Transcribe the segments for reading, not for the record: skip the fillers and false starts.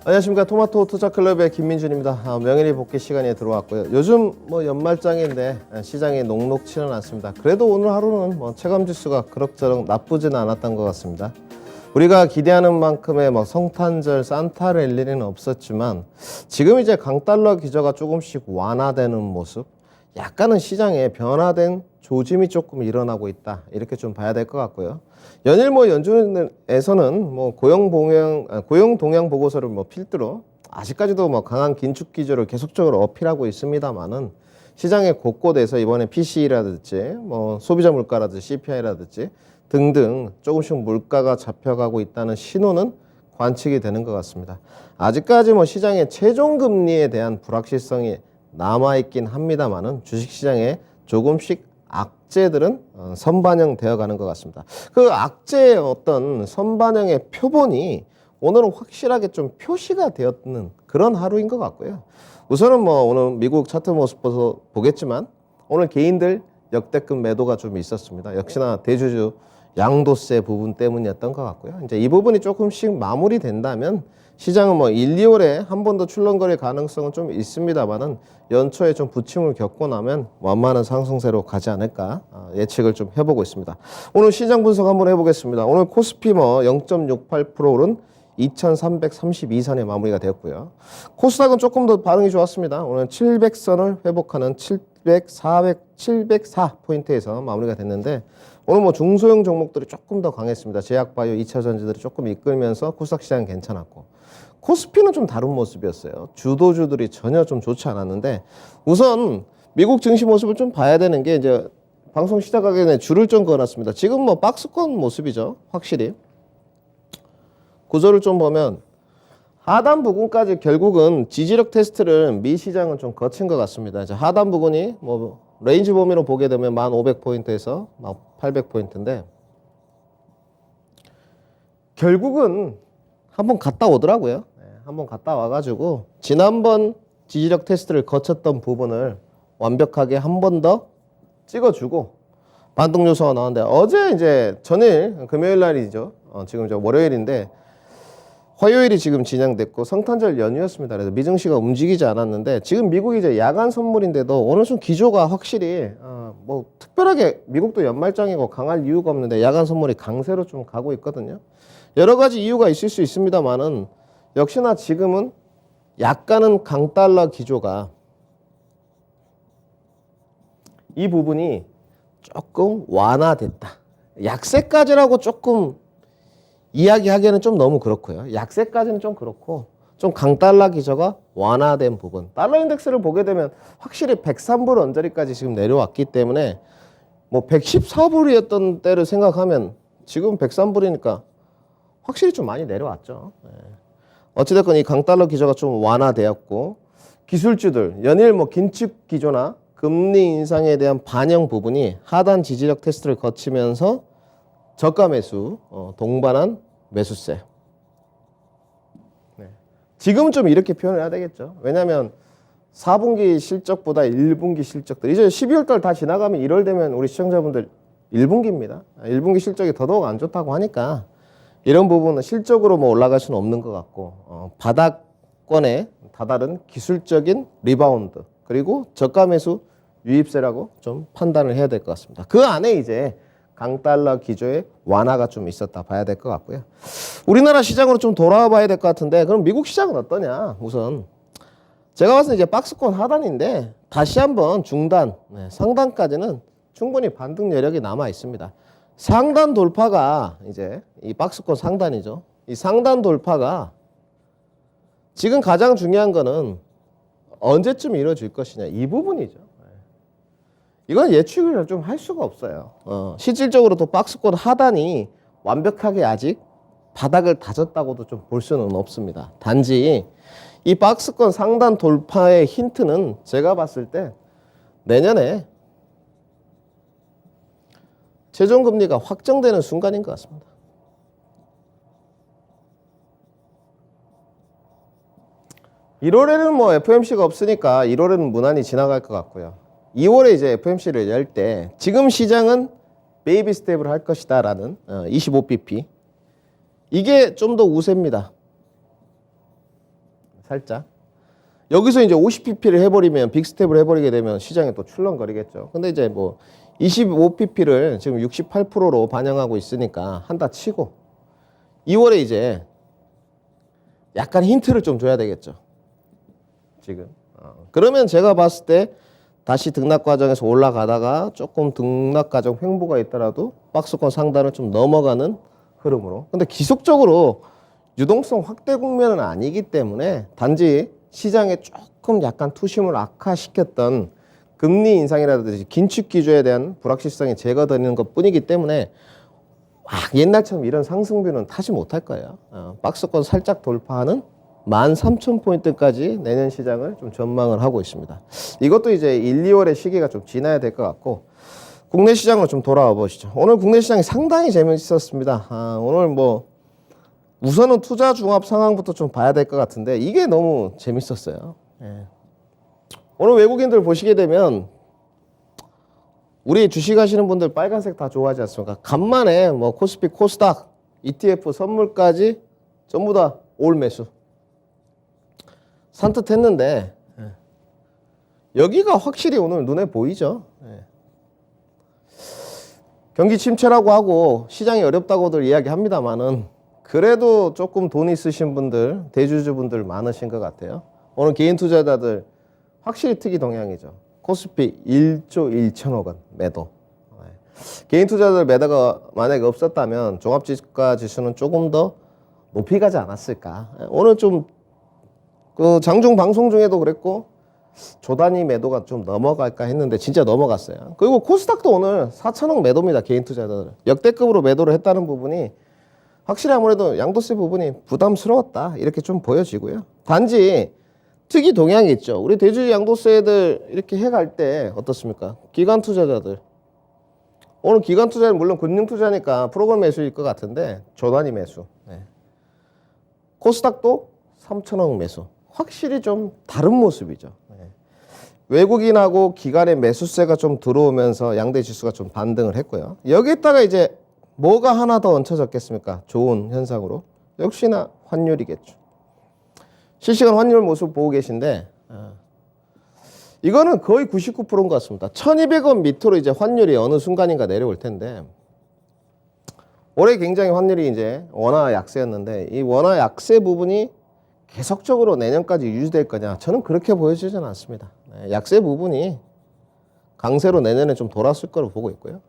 안녕하십니까. 토마토 투자클럽의 김민준입니다. 명예리 복귀 시간이 들어왔고요. 요즘 연말장인데 시장이 녹록치는 않습니다. 그래도 오늘 하루는 체감지수가 그럭저럭 나쁘지는 않았던 것 같습니다. 우리가 기대하는 만큼의 성탄절 산타 랠리는 없었지만 지금 이제 강달러 기저가 조금씩 완화되는 모습, 약간은 시장에 변화된 조짐이 조금 일어나고 있다, 이렇게 좀 봐야 될 것 같고요. 연일 연준에서는 고용 동향 보고서를 필두로 아직까지도 강한 긴축 기조를 계속적으로 어필하고 있습니다만은 시장의 곳곳에서 이번에 PCE라든지 소비자 물가라든지 CPI라든지 등등 조금씩 물가가 잡혀가고 있다는 신호는 관측이 되는 것 같습니다. 아직까지 시장의 최종 금리에 대한 불확실성이 남아있긴 합니다만은 주식시장에 조금씩 악재들은 선반영되어 가는 것 같습니다. 그 악재의 어떤 선반영의 표본이 오늘은 확실하게 좀 표시가 되었는 그런 하루인 것 같고요. 우선은 오늘 미국 차트 모습 보겠지만 오늘 개인들 역대급 매도가 좀 있었습니다. 역시나 대주주 양도세 부분 때문이었던 것 같고요. 이제 이 부분이 조금씩 마무리된다면 시장은 1, 2월에 한 번 더 출렁거릴 가능성은 좀 있습니다만은 연초에 좀 부침을 겪고 나면 완만한 상승세로 가지 않을까 예측을 좀 해보고 있습니다. 오늘 시장 분석 한번 해보겠습니다. 오늘 코스피 0.68% 오른 2332선에 마무리가 되었고요. 코스닥은 조금 더 반응이 좋았습니다. 오늘 700선을 회복하는 704포인트에서 마무리가 됐는데 오늘 중소형 종목들이 조금 더 강했습니다. 제약바이오, 2차전지들이 조금 이끌면서 코스닥 시장은 괜찮았고, 코스피는 좀 다른 모습이었어요. 주도주들이 전혀 좀 좋지 않았는데, 우선 미국 증시 모습을 좀 봐야 되는 게 이제 방송 시작하기 전에 줄을 좀 그어놨습니다. 지금 박스권 모습이죠. 확실히 구조를 좀 보면 하단 부근까지 결국은 지지력 테스트를 미 시장은 좀 거친 것 같습니다. 이제 하단 부근이 레인지 범위로 보게 되면 1500포인트에서 800포인트인데 결국은 한번 갔다 오더라고요. 한번 갔다 와가지고 지난번 지지력 테스트를 거쳤던 부분을 완벽하게 한 번 더 찍어주고 반등 요소가 나왔는데, 어제 이제 전일 금요일 날이죠. 지금 이제 월요일인데 화요일이 지금 진행됐고 성탄절 연휴였습니다. 그래서 미증시가 움직이지 않았는데 지금 미국이 이제 야간 선물인데도 오늘 좀 기조가 확실히 특별하게 미국도 연말장이고 강할 이유가 없는데 야간 선물이 강세로 좀 가고 있거든요. 여러 가지 이유가 있을 수 있습니다만은 역시나 지금은 약간은 강달러 기조가 이 부분이 조금 완화됐다. 약세까지라고 조금 이야기하기에는 좀 너무 그렇고요. 약세까지는 좀 그렇고 좀 강달러 기조가 완화된 부분. 달러 인덱스를 보게 되면 확실히 103불 언저리까지 지금 내려왔기 때문에 114불이었던 때를 생각하면 지금 103불이니까 확실히 좀 많이 내려왔죠. 어찌됐건 이 강달러 기조가 좀 완화되었고, 기술주들 연일 긴축 기조나 금리 인상에 대한 반영 부분이 하단 지지력 테스트를 거치면서 저가 매수, 동반한 매수세. 지금은 좀 이렇게 표현을 해야 되겠죠. 왜냐하면 4분기 실적보다 1분기 실적들, 이제 12월달 다 지나가면 1월 되면 우리 시청자분들 1분기입니다. 1분기 실적이 더더욱 안 좋다고 하니까 이런 부분은 실적으로 올라갈 수는 없는 것 같고, 바닥권에 다다른 기술적인 리바운드 그리고 저가 매수 유입세라고 좀 판단을 해야 될 것 같습니다. 그 안에 이제 강달러 기조의 완화가 좀 있었다 봐야 될 것 같고요. 우리나라 시장으로 좀 돌아와 봐야 될 것 같은데, 그럼 미국 시장은 어떠냐? 우선 제가 봤을 때 이제 박스권 하단인데 다시 한번 중단, 상단까지는 충분히 반등 여력이 남아 있습니다. 상단 돌파가 이제 이 박스권 상단이죠. 이 상단 돌파가 지금 가장 중요한 거는 언제쯤 이루어질 것이냐, 이 부분이죠. 이건 예측을 좀 할 수가 없어요. 실질적으로 또 박스권 하단이 완벽하게 아직 바닥을 다졌다고도 좀 볼 수는 없습니다. 단지 이 박스권 상단 돌파의 힌트는 제가 봤을 때 내년에 최종금리가 확정되는 순간인 것 같습니다. (1월에는) FOMC가 없으니까 1월에는 무난히 지나갈 것 같고요. 2월에 이제 FOMC를 열 때 지금 시장은 베이비 스텝을 할 것이다 라는 25bp, 이게 좀 더 우세입니다. 살짝. 여기서 이제 50pp를 해버리면 빅스텝을 해버리게 되면 시장에 또 출렁거리겠죠. 근데 이제 뭐 25pp를 지금 68%로 반영하고 있으니까 한다 치고 2월에 이제 약간 힌트를 좀 줘야 되겠죠. 지금. 그러면 제가 봤을 때 다시 등락 과정에서 올라가다가 조금 등락 과정 횡보가 있더라도 박스권 상단을 좀 넘어가는 흐름으로. 근데 기속적으로 유동성 확대 국면은 아니기 때문에 단지 시장에 조금 약간 투심을 악화시켰던 금리 인상이라든지 긴축 기조에 대한 불확실성이 제거되는 것 뿐이기 때문에 옛날처럼 이런 상승뷰는 타지 못할 거예요. 박스권 살짝 돌파하는 13,000포인트까지 내년 시장을 좀 전망을 하고 있습니다. 이것도 이제 1, 2월의 시기가 좀 지나야 될 것 같고 국내 시장으로 좀 돌아와 보시죠. 오늘 국내 시장이 상당히 재미있었습니다. 오늘 뭐 우선은 투자 종합 상황부터 좀 봐야 될 것 같은데 이게 너무 재밌었어요. 예. 오늘 외국인들 보시게 되면 우리 주식 하시는 분들 빨간색 다 좋아하지 않습니까? 간만에 뭐 코스피, 코스닥, ETF, 선물까지 전부 다 올 매수. 산뜻했는데 여기가 확실히 오늘 눈에 보이죠. 경기 침체라고 하고 시장이 어렵다고들 이야기합니다만은 그래도 조금 돈 있으신 분들, 대주주분들 많으신 것 같아요. 오늘 개인 투자자들 확실히 특이 동향이죠. 코스피 1조 1천억 원 매도. 개인 투자자들 매도가 만약에 없었다면 종합지가 지수는 조금 더 높이 가지 않았을까. 오늘 좀 그 장중 방송 중에도 그랬고 조단위 매도가 좀 넘어갈까 했는데 진짜 넘어갔어요. 그리고 코스닥도 오늘 4천억 매도입니다. 개인 투자자들. 역대급으로 매도를 했다는 부분이 확실히 아무래도 양도세 부분이 부담스러웠다. 이렇게 좀 보여지고요. 단지 특이 동향이 있죠. 우리 대주주 양도세들 이렇게 해갈 때 어떻습니까? 기관 투자자들. 오늘 기관 투자는 물론 금융 투자니까 프로그램 매수일 것 같은데 조단위 매수. 코스닥도 3천억 매수. 확실히 좀 다른 모습이죠. 외국인하고 기관의 매수세가 좀 들어오면서 양대 지수가 좀 반등을 했고요. 여기에다가 이제 뭐가 하나 더 얹혀졌겠습니까? 좋은 현상으로. 역시나 환율이겠죠. 실시간 환율 모습 보고 계신데 이거는 거의 99%인 것 같습니다. 1200원 밑으로 이제 환율이 어느 순간인가 내려올 텐데 올해 굉장히 환율이 이제 원화 약세였는데 이 원화 약세 부분이 계속적으로 내년까지 유지될 거냐? 저는 그렇게 보여지지는 않습니다. 약세 부분이 강세로 내년에 좀 돌아설 거로 보고 있고요.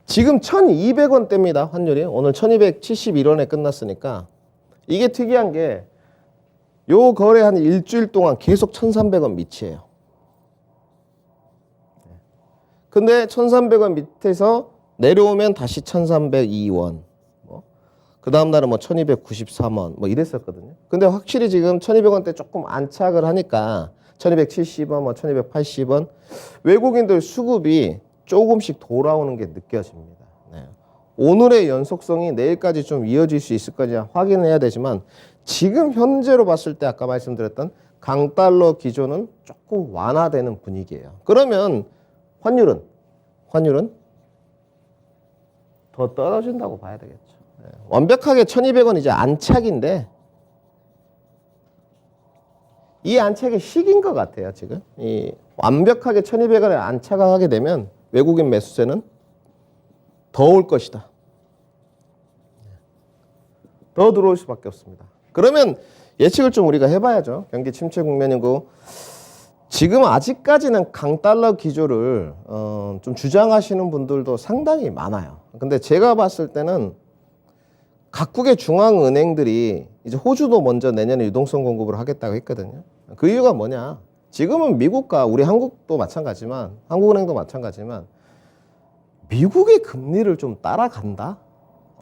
지금 1200원대입니다. 환율이. 오늘 1271원에 끝났으니까 이게 특이한 게 요 거래 한 일주일 동안 계속 1300원 밑이에요. 근데 1300원 밑에서 내려오면 다시 1302원. 그 다음 날은 뭐 1293원 뭐 이랬었거든요. 근데 확실히 지금 1200원대 조금 안착을 하니까 1270원, 뭐 1280원 외국인들 수급이 조금씩 돌아오는 게 느껴집니다. 오늘의 연속성이 내일까지 좀 이어질 수 있을 거냐 확인해야 되지만 지금 현재로 봤을 때 아까 말씀드렸던 강달러 기조는 조금 완화되는 분위기예요. 그러면 환율은 더 떨어진다고 봐야 되겠죠. 완벽하게 1200원 이제 안착인데 이 안착의 시기인 것 같아요. 지금 이 완벽하게 1200원에 안착하게 되면 외국인 매수세는 더 올 것이다. 더 들어올 수밖에 없습니다. 그러면 예측을 좀 우리가 해봐야죠. 경기 침체 국면이고 지금 아직까지는 강달러 기조를 좀 주장하시는 분들도 상당히 많아요. 근데 제가 봤을 때는 각국의 중앙은행들이 이제 호주도 먼저 내년에 유동성 공급을 하겠다고 했거든요. 그 이유가 뭐냐? 지금은 미국과 우리 한국도 마찬가지지만 한국은행도 마찬가지지만 미국의 금리를 좀 따라간다?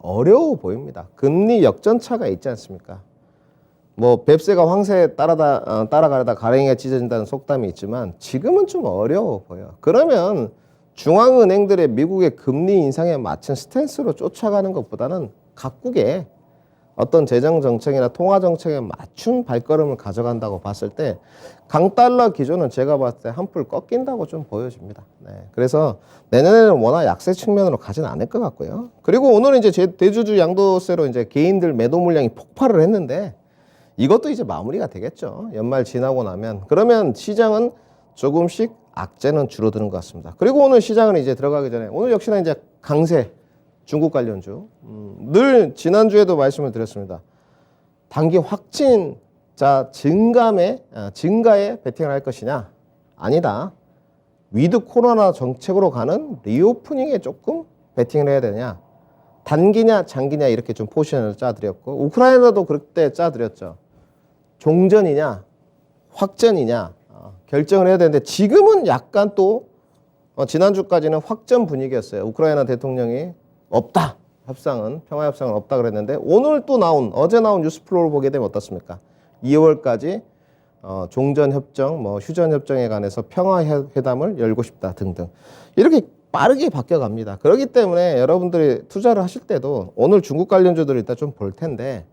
어려워 보입니다. 금리 역전차가 있지 않습니까? 뭐 뱁새가 황새 따라가려다 가랭이가 찢어진다는 속담이 있지만 지금은 좀 어려워 보여. 그러면 중앙은행들의 미국의 금리 인상에 맞춘 스탠스로 쫓아가는 것보다는 각국의 어떤 재정 정책이나 통화 정책에 맞춘 발걸음을 가져간다고 봤을 때 강달러 기조는 제가 봤을 때 한풀 꺾인다고 좀 보여집니다. 그래서 내년에는 워낙 약세 측면으로 가지는 않을 것 같고요. 그리고 오늘은 이제 대주주 양도세로 이제 개인들 매도 물량이 폭발을 했는데 이것도 이제 마무리가 되겠죠. 연말 지나고 나면. 그러면 시장은 조금씩 악재는 줄어드는 것 같습니다. 그리고 오늘 시장은 이제 들어가기 전에 오늘 역시나 이제 강세 중국 관련주. 늘 지난주에도 말씀을 드렸습니다. 단기 확진자 증가에 베팅을 할 것이냐? 아니다. 위드 코로나 정책으로 가는 리오프닝에 조금 베팅을 해야 되냐? 단기냐 장기냐 이렇게 좀 포지션을 짜드렸고 우크라이나도 그때 짜드렸죠. 종전이냐 확전이냐 결정을 해야 되는데 지금은 약간 또 지난주까지는 확전 분위기였어요. 우크라이나 대통령이 없다. 협상은 평화협상은 없다 그랬는데 오늘 또 어제 나온 뉴스플로우를 보게 되면 어떻습니까? 2월까지 종전협정, 휴전협정에 관해서 평화회담을 열고 싶다 등등 이렇게 빠르게 바뀌어갑니다. 그렇기 때문에 여러분들이 투자를 하실 때도 오늘 중국 관련주들을 일단 좀 볼 텐데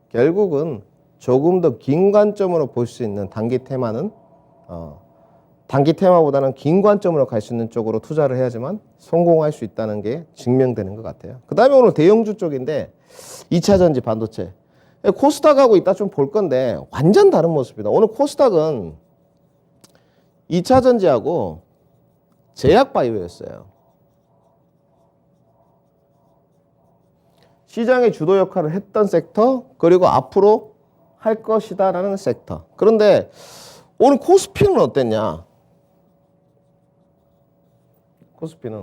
결국은 조금 더 긴 관점으로 볼 수 있는 단기 테마는 단기 테마보다는 긴 관점으로 갈 수 있는 쪽으로 투자를 해야지만 성공할 수 있다는 게 증명되는 것 같아요. 그 다음에 오늘 대형주 쪽인데 2차전지 반도체 코스닥하고 이따 좀 볼 건데 완전 다른 모습입니다. 오늘 코스닥은 2차전지하고 제약바이오였어요. 시장의 주도 역할을 했던 sek터 그리고 앞으로 할 것이다라는 섹터. 그런데 오늘 코스피는 어땠냐?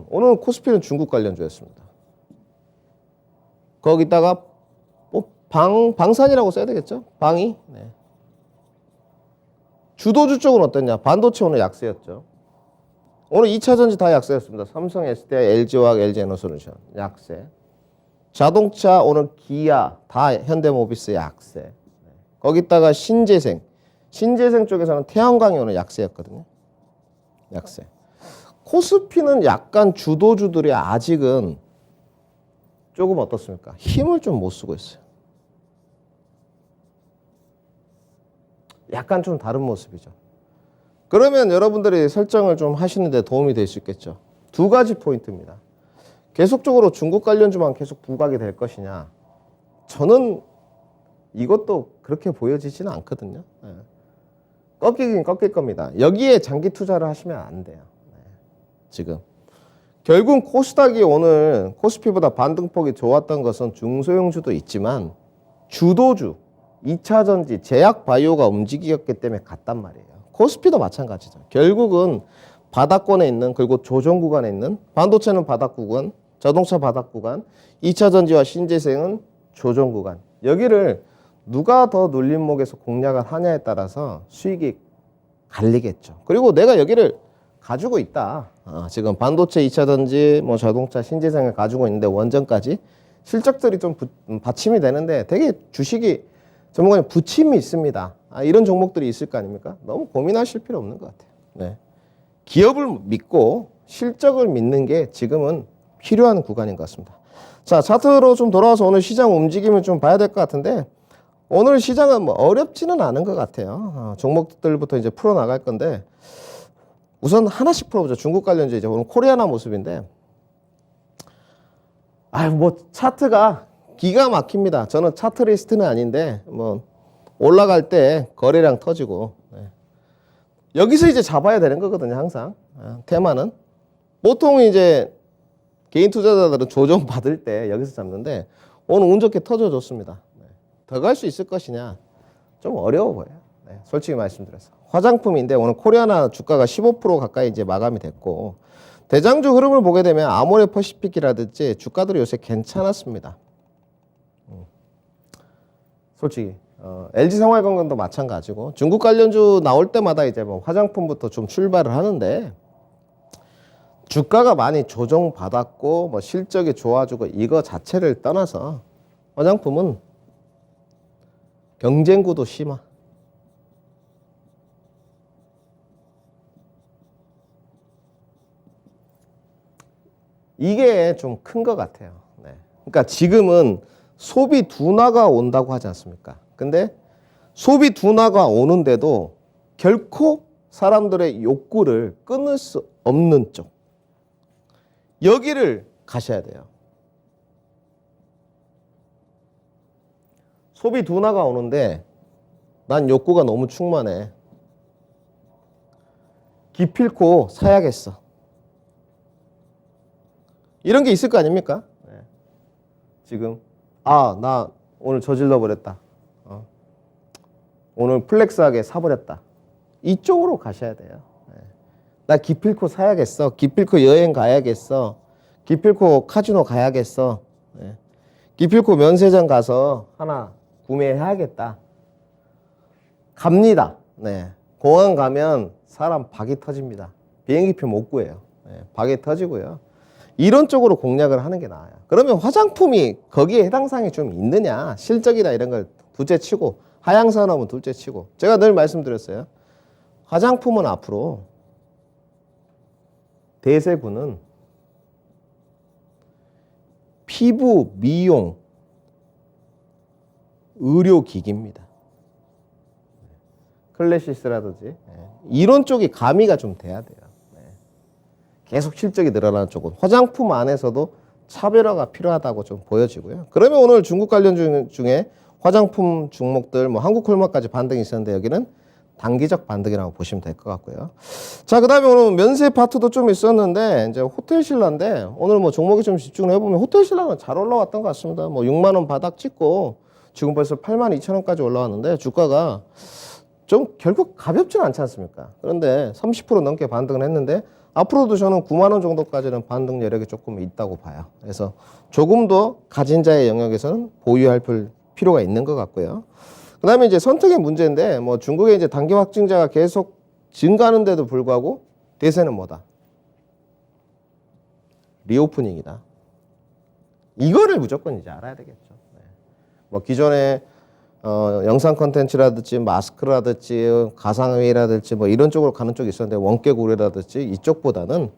오늘 코스피는 중국 관련주였습니다. 거기다가 방산이라고 써야 되겠죠? 방이. 네. 주도주 쪽은 어땠냐? 반도체 오늘 약세였죠. 오늘 2차전지 다 약세였습니다. 삼성, SDI, LG화학, LG에너솔루션 약세. 자동차 오늘 기아, 다 현대모비스 약세. 거기다가 신재생 쪽에서는 태양광이 오늘 약세였거든요. 약세. 코스피는 약간 주도주들이 아직은 조금 어떻습니까? 힘을 좀 못 쓰고 있어요. 약간 좀 다른 모습이죠. 그러면 여러분들이 설정을 좀 하시는데 도움이 될 수 있겠죠. 두 가지 포인트입니다. 계속적으로 중국 관련주만 계속 부각이 될 것이냐. 저는 이것도 그렇게 보여지지는 않거든요. 네. 꺾이긴 꺾일 겁니다. 여기에 장기 투자를 하시면 안 돼요. 네. 지금. 결국 코스닥이 오늘 코스피보다 반등폭이 좋았던 것은 중소형주도 있지만 주도주, 2차전지, 제약바이오가 움직였기 때문에 갔단 말이에요. 코스피도 마찬가지죠. 결국은 바닥권에 있는 그리고 조정 구간에 있는 반도체는 바닥 구간, 자동차 바닥 구간, 2차전지와 신재생은 조정 구간. 여기를 누가 더 눌림목에서 공략을 하냐에 따라서 수익이 갈리겠죠. 그리고 내가 여기를 가지고 있다. 지금 반도체 2차전지, 자동차, 신재생을 가지고 있는데 원전까지 실적들이 좀 받침이 되는데 되게 주식이 전문가님 부침이 있습니다. 이런 종목들이 있을 거 아닙니까? 너무 고민하실 필요 없는 것 같아요. 네. 기업을 믿고 실적을 믿는 게 지금은 필요한 구간인 것 같습니다. 자, 차트로 좀 돌아와서 오늘 시장 움직임을 좀 봐야 될 것 같은데 오늘 시장은 어렵지는 않은 것 같아요. 종목들부터 이제 풀어 나갈 건데 우선 하나씩 풀어보죠. 중국 관련주 이제 오늘 코리아나 모습인데 차트가 기가 막힙니다. 저는 차트 리스트는 아닌데 올라갈 때 거래량 터지고 여기서 이제 잡아야 되는 거거든요. 항상 테마는 보통 이제 개인 투자자들은 조정 받을 때 여기서 잡는데 오늘 운 좋게 터져줬습니다. 더 갈 수 있을 것이냐 좀 어려워 보여요. 솔직히 말씀드려서 화장품인데 오늘 코리아나 주가가 15% 가까이 이제 마감이 됐고 대장주 흐름을 보게 되면 아모레 퍼시픽이라든지 주가들이 요새 괜찮았습니다. 솔직히 LG생활건강도 마찬가지고 중국 관련주 나올 때마다 이제 화장품부터 좀 출발을 하는데 주가가 많이 조정받았고 실적이 좋아지고 이거 자체를 떠나서 화장품은 경쟁구도 심하. 이게 좀 큰 것 같아요. 네. 그러니까 지금은 소비 둔화가 온다고 하지 않습니까? 근데 소비 둔화가 오는데도 결코 사람들의 욕구를 끊을 수 없는 쪽. 여기를 가셔야 돼요. 소비 둔화가 오는데 난 욕구가 너무 충만해. 기필코 사야겠어. 이런 게 있을 거 아닙니까? 네. 지금 나 오늘 저질러 버렸다. 오늘 플렉스하게 사버렸다. 이쪽으로 가셔야 돼요. 네. 나 기필코 사야겠어. 기필코 여행 가야겠어. 기필코 카지노 가야겠어. 네. 기필코 면세점 가서 하나 구매해야겠다. 갑니다. 네. 공항 가면 사람 박이 터집니다. 비행기표 못 구해요. 네. 박이 터지고요. 이런 쪽으로 공략을 하는 게 나아요. 그러면 화장품이 거기에 해당 사항이 좀 있느냐, 실적이나 이런 걸 둘째 치고, 하향산업은 둘째 치고. 제가 늘 말씀드렸어요. 화장품은 앞으로 대세군은 피부, 미용, 의료기기입니다. 클래시스라든지 이런 쪽이 가미가 좀 돼야 돼요. 계속 실적이 늘어나는 쪽은 화장품 안에서도 차별화가 필요하다고 좀 보여지고요. 그러면 오늘 중국 관련 중에 화장품 종목들 뭐 한국콜마까지 반등이 있었는데 여기는 단기적 반등이라고 보시면 될 것 같고요. 자, 그다음에 오늘 면세 파트도 좀 있었는데 이제 호텔신라인데 오늘 뭐 종목에 좀 집중을 해보면 호텔신라는 잘 올라왔던 것 같습니다. 뭐 6만 원 바닥 찍고 지금 벌써 8만 2천 원까지 올라왔는데 주가가 좀 결국 가볍지는 않지 않습니까? 그런데 30% 넘게 반등을 했는데 앞으로도 저는 9만 원 정도까지는 반등 여력이 조금 있다고 봐요. 그래서 조금 더 가진 자의 영역에서는 보유할 필요가 있는 것 같고요. 그다음에 이제 선택의 문제인데 뭐 중국의 이제 단기 확진자가 계속 증가하는데도 불구하고 대세는 뭐다? 리오프닝이다. 이거를 무조건 이제 알아야 되겠죠. 네. 뭐 기존에 영상 컨텐츠라든지 마스크라든지 가상회의라든지 뭐 이런 쪽으로 가는 쪽이 있었는데 원격의료라든지 이쪽보다는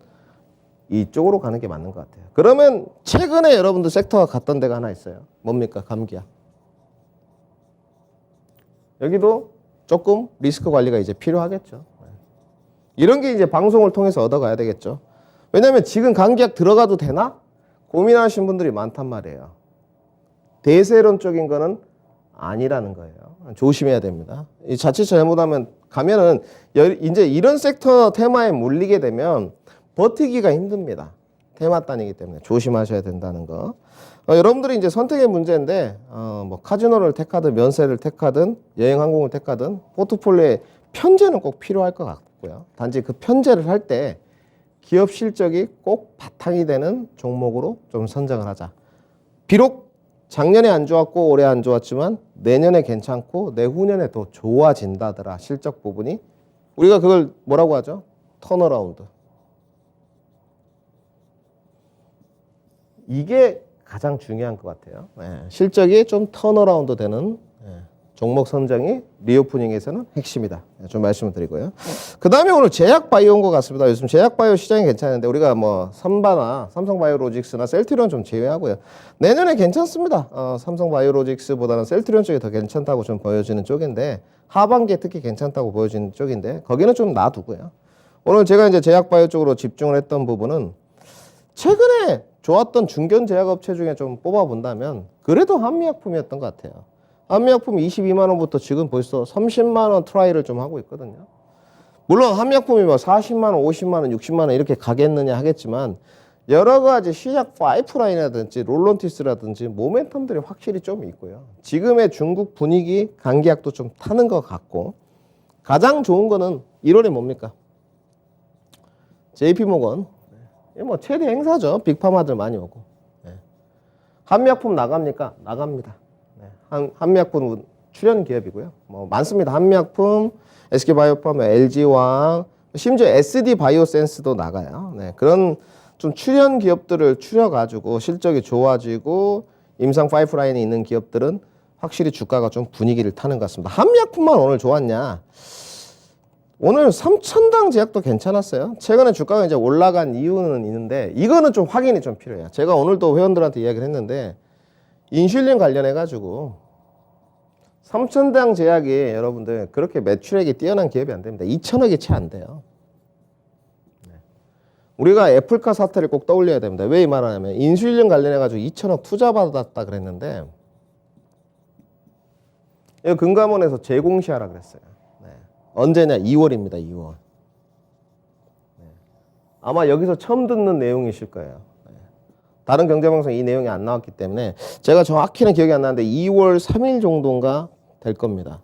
이쪽으로 가는 게 맞는 것 같아요. 그러면 최근에 여러분들 섹터가 갔던 데가 하나 있어요. 뭡니까? 감기약. 여기도 조금 리스크 관리가 이제 필요하겠죠. 이런 게 이제 방송을 통해서 얻어가야 되겠죠. 왜냐하면 지금 감기약 들어가도 되나? 고민하시는 분들이 많단 말이에요. 대세론적인 거는 아니라는 거예요. 조심해야 됩니다. 이 자칫 잘못하면 가면은 이제 이런 섹터 테마에 물리게 되면 버티기가 힘듭니다. 테마 단이기 때문에 조심하셔야 된다는 거. 여러분들이 이제 선택의 문제인데 뭐 카지노를 택하든 면세를 택하든 여행 항공을 택하든 포트폴리오에 편제는 꼭 필요할 것 같고요. 단지 그 편제를 할 때 기업 실적이 꼭 바탕이 되는 종목으로 좀 선정을 하자. 비록 작년에 안 좋았고 올해 안 좋았지만 내년에 괜찮고 내후년에 더 좋아진다더라. 실적 부분이. 우리가 그걸 뭐라고 하죠? 턴어라운드. 이게 가장 중요한 것 같아요. 실적이 좀 턴어라운드 되는 종목 선정이 리오프닝에서는 핵심이다. 좀 말씀을 드리고요. 그 다음에 오늘 제약바이오인 것 같습니다. 요즘 제약바이오 시장이 괜찮은데 우리가 뭐 삼바나 삼성바이오로직스나 셀트리온 좀 제외하고요. 내년에 괜찮습니다. 삼성바이오로직스보다는 셀트리온 쪽이 더 괜찮다고 좀 보여지는 쪽인데 하반기에 특히 괜찮다고 보여지는 쪽인데 거기는 좀 놔두고요. 오늘 제가 이제 제약바이오 쪽으로 집중을 했던 부분은 최근에 좋았던 중견 제약업체 중에 좀 뽑아본다면 그래도 한미약품이었던 것 같아요. 한미약품이 22만 원부터 지금 벌써 30만 원 트라이를 좀 하고 있거든요. 물론 한미약품이 뭐 40만 원, 50만 원, 60만 원 이렇게 가겠느냐 하겠지만 여러 가지 시작 파이프라인이라든지 롤론티스라든지 모멘텀들이 확실히 좀 있고요. 지금의 중국 분위기 감기약도 좀 타는 것 같고 가장 좋은 거는 1월에 뭡니까? JP모건. 뭐 최대 행사죠. 빅파마들 많이 오고. 한미약품 나갑니까? 나갑니다. 한미약품 출연 기업이고요. 뭐 많습니다. 한미약품, SK바이오팜, LG화학, 심지어 SD바이오센스도 나가요. 그런 좀 출연 기업들을 추려가지고 실적이 좋아지고 임상 파이프라인에 있는 기업들은 확실히 주가가 좀 분위기를 타는 것 같습니다. 한미약품만 오늘 좋았냐? 오늘 삼천당 제약도 괜찮았어요. 최근에 주가가 이제 올라간 이유는 있는데 이거는 좀 확인이 좀 필요해요. 제가 오늘도 회원들한테 이야기를 했는데 인슐린 관련해가지고 삼천당 제약이 여러분들 그렇게 매출액이 뛰어난 기업이 안 됩니다. 2천억이 채 안 돼요. 우리가 애플카 사태를 꼭 떠올려야 됩니다. 왜 이 말하냐면 인슐린 관련해가지고 2천억 투자받았다 그랬는데 이거 금감원에서 재공시하라 그랬어요. 네. 언제냐? 2월입니다. 2월. 네. 아마 여기서 처음 듣는 내용이실 거예요. 네. 다른 경제방송에 이 내용이 안 나왔기 때문에 제가 정확히는 기억이 안 나는데 2월 3일 정도인가 될 겁니다.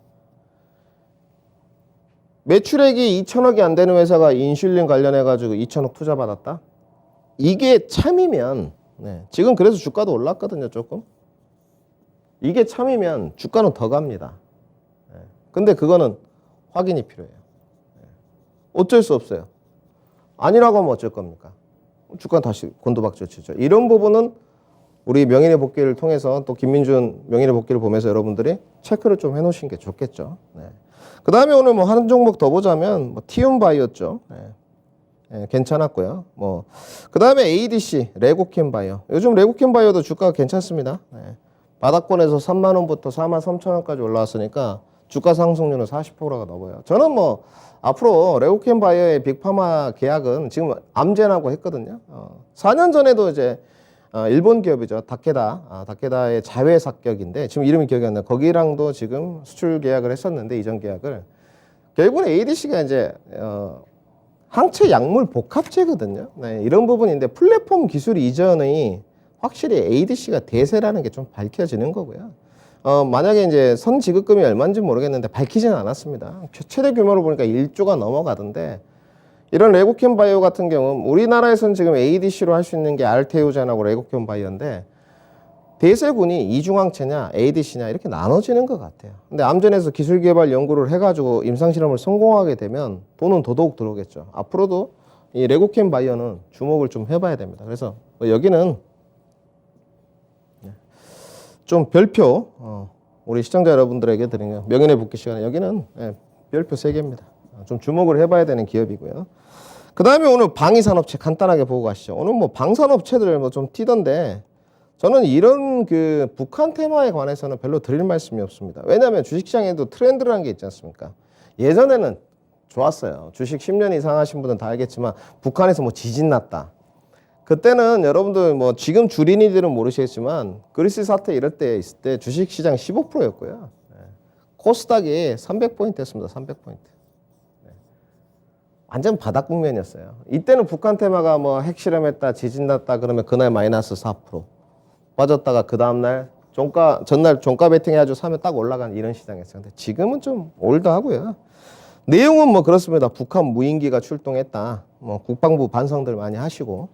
매출액이 2천억이 안 되는 회사가 인슐린 관련해가지고 2천억 투자 받았다? 이게 참이면, 네. 지금 그래서 주가도 올랐거든요, 조금. 이게 참이면 주가는 더 갑니다. 네. 근데 그거는 확인이 필요해요. 네. 어쩔 수 없어요. 아니라고 하면 어쩔 겁니까? 주가는 다시 곤두박질 치죠. 이런 부분은 우리 명인의 복귀를 통해서 또 김민준 명인의 복귀를 보면서 여러분들이 체크를 좀 해놓으신 게 좋겠죠. 네. 그 다음에 오늘 뭐 한 종목 더 보자면 뭐 티움바이오였죠. 네. 네, 괜찮았고요. 뭐 그 다음에 ADC 레고캠 바이오. 요즘 레고캠 바이오도 주가가 괜찮습니다. 네. 바닥권에서 3만 원부터 4만 3천 원까지 올라왔으니까 주가 상승률은 40%가 넘어요. 저는 뭐 앞으로 레고캠 바이오의 빅파마 계약은 지금 암젠하고 했거든요. 4년 전에도 이제 일본 기업이죠. 다케다의 자회 삭격인데 지금 이름이 기억이 안 나요. 거기랑도 지금 수출 계약을 했었는데 이전 계약을 결국은 ADC가 이제 항체 약물 복합체거든요. 네, 이런 부분인데 플랫폼 기술 이전이 확실히 ADC가 대세라는 게 좀 밝혀지는 거고요. 만약에 이제 선 지급금이 얼마인지 모르겠는데 밝히지는 않았습니다. 최대 규모로 보니까 1조가 넘어가던데 이런 레고캠 바이오 같은 경우는 우리나라에서는 지금 ADC로 할 수 있는 게 알테오젠하고 레고캠 바이오인데 대세군이 이중항체냐 ADC냐 이렇게 나눠지는 것 같아요. 근데 암전에서 기술개발 연구를 해가지고 임상실험을 성공하게 되면 돈은 더더욱 들어오겠죠. 앞으로도 이 레고캠 바이오는 주목을 좀 해봐야 됩니다. 그래서 여기는 좀 별표 우리 시청자 여러분들에게 드리는 명인의 복귀 시간에 여기는 별표 3개입니다. 좀 주목을 해봐야 되는 기업이고요. 그 다음에 오늘 방위산업체 간단하게 보고 가시죠. 오늘 뭐 방산업체들 뭐 좀 튀던데 저는 이런 그 북한 테마에 관해서는 별로 드릴 말씀이 없습니다. 왜냐하면 주식시장에도 트렌드라는 게 있지 않습니까? 예전에는 좋았어요. 주식 10년 이상 하신 분들은 다 알겠지만 북한에서 뭐 지진 났다. 그때는 여러분들 뭐 지금 주린이들은 모르시겠지만 그리스 사태 이럴 때 있을 때 주식시장 15%였고요. 코스닥이 300포인트 였습니다. 300포인트. 완전 바닥 국면이었어요. 이때는 북한 테마가 뭐 핵실험했다, 지진 났다 그러면 그날 마이너스 4%. 빠졌다가 그 다음날 전날 종가 베팅 해가지고 사면 딱 올라간 이런 시장이었어요. 근데 지금은 좀 올드하고요. 내용은 뭐 그렇습니다. 북한 무인기가 출동했다. 뭐 국방부 반성들 많이 하시고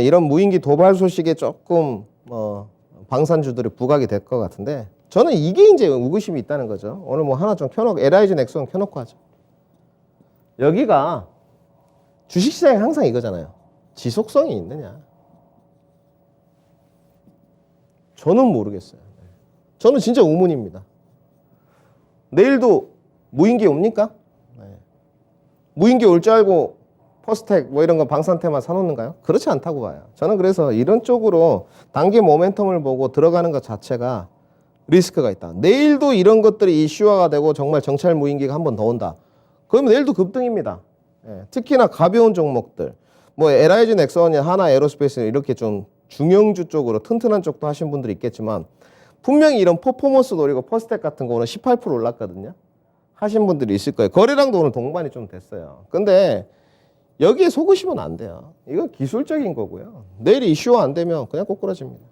이런 무인기 도발 소식에 조금 방산주들이 부각이 될 것 같은데 저는 이게 이제 의구심이 있다는 거죠. 오늘 뭐 하나 좀 켜놓고 LIG 넥슨 켜놓고 하죠. 여기가 주식시장이 항상 이거잖아요. 지속성이 있느냐. 저는 모르겠어요. 저는 진짜 의문입니다. 내일도 무인기 옵니까? 네. 무인기 올 줄 알고 퍼스텍 뭐 이런 거 방산테마 사놓는가요? 그렇지 않다고 봐요. 저는 그래서 이런 쪽으로 단기 모멘텀을 보고 들어가는 것 자체가 리스크가 있다. 내일도 이런 것들이 이슈화가 되고 정말 정찰 무인기가 한 번 더 온다. 그러면 내일도 급등입니다. 예, 특히나 가벼운 종목들, 뭐 LIG 넥슨이 하나 에어로스페이스 이렇게 좀 중형주 쪽으로 튼튼한 쪽도 하신 분들이 있겠지만 분명히 이런 퍼포먼스 노리고 퍼스텍 같은 거 오늘 18% 올랐거든요. 하신 분들이 있을 거예요. 거래량도 오늘 동반이 좀 됐어요. 근데 여기에 속으시면 안 돼요. 이건 기술적인 거고요. 내일 이슈화 안 되면 그냥 꼬꾸라집니다.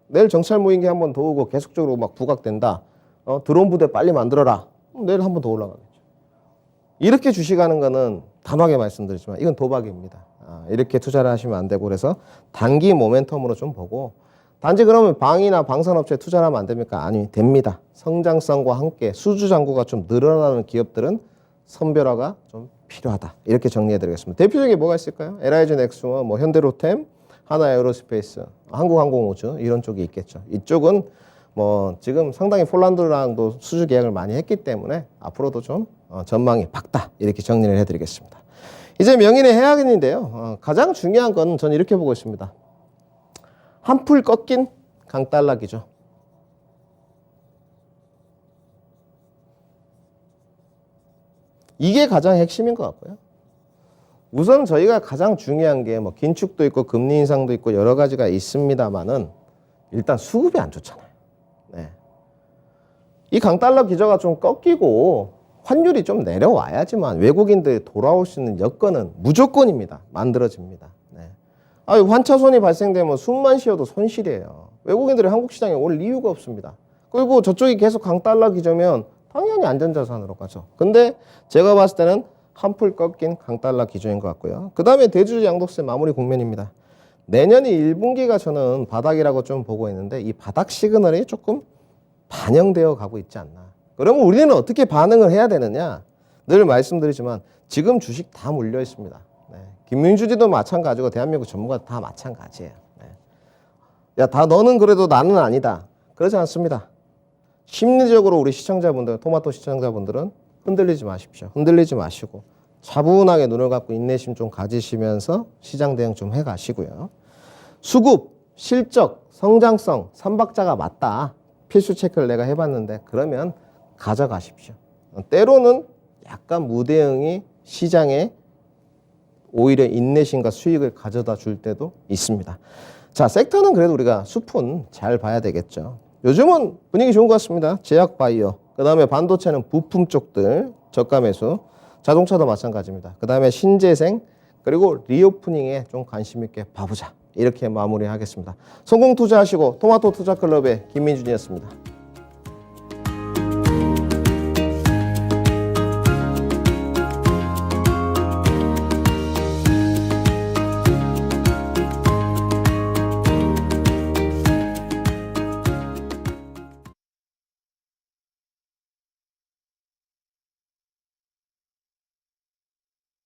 내일 정찰 무인기 한 번 더 오고 계속적으로 막 부각된다. 드론 부대 빨리 만들어라. 내일 한 번 더 올라가겠죠. 이렇게 주식하는 거는 단호하게 말씀드리지만 이건 도박입니다. 이렇게 투자를 하시면 안 되고 그래서 단기 모멘텀으로 좀 보고 단지 그러면 방이나 방산업체에 투자를 하면 안 됩니까? 아니, 됩니다. 성장성과 함께 수주잔고가 좀 늘어나는 기업들은 선별화가 좀 필요하다. 이렇게 정리해드리겠습니다. 대표적인 게 뭐가 있을까요? LIG 넥슨, 뭐 현대로템, 하나에어로스페이스, 한국항공우주 이런 쪽이 있겠죠. 이쪽은 뭐 지금 상당히 폴란드랑도 수주 계약을 많이 했기 때문에 앞으로도 좀 전망이 밝다. 이렇게 정리를 해드리겠습니다. 이제 명인의 해악인인데요. 가장 중요한 건 저는 이렇게 보고 있습니다. 한풀 꺾인 강달락이죠. 이게 가장 핵심인 것 같고요. 우선 저희가 가장 중요한 게 뭐 긴축도 있고 금리 인상도 있고 여러 가지가 있습니다만은 일단 수급이 안 좋잖아요. 네. 이 강달러 기저가 좀 꺾이고 환율이 좀 내려와야지만 외국인들이 돌아올 수 있는 여건은 무조건입니다. 만들어집니다. 네. 환차손이 발생되면 숨만 쉬어도 손실이에요. 외국인들이 한국 시장에 올 이유가 없습니다. 그리고 저쪽이 계속 강달러 기저면 당연히 안전자산으로 가죠. 근데 제가 봤을 때는 한풀 꺾인 강달러 기조인 것 같고요. 그 다음에 대주주 양도세 마무리 국면입니다. 내년이 1분기가 저는 바닥이라고 좀 보고 있는데 이 바닥 시그널이 조금 반영되어 가고 있지 않나. 그러면 우리는 어떻게 반응을 해야 되느냐? 늘 말씀드리지만 지금 주식 다 물려 있습니다. 네. 김민주지도 마찬가지고 대한민국 전문가 다 마찬가지예요. 네. 야, 다 너는 그래도 나는 아니다. 그러지 않습니다. 심리적으로 우리 시청자분들, 토마토 시청자분들은 흔들리지 마십시오. 흔들리지 마시고 차분하게 눈을 감고 인내심 좀 가지시면서 시장 대응 좀 해가시고요. 수급, 실적, 성장성, 삼박자가 맞다. 필수 체크를 내가 해봤는데 그러면 가져가십시오. 때로는 약간 무대응이 시장에 오히려 인내심과 수익을 가져다 줄 때도 있습니다. 자, 섹터는 그래도 우리가 숲은 잘 봐야 되겠죠. 요즘은 분위기 좋은 것 같습니다. 제약 바이오, 그 다음에 반도체는 부품 쪽들 저가 매수, 자동차도 마찬가지입니다. 그 다음에 신재생, 그리고 리오프닝에 좀 관심 있게 봐보자. 이렇게 마무리하겠습니다. 성공 투자하시고 토마토 투자클럽의 김민준이었습니다.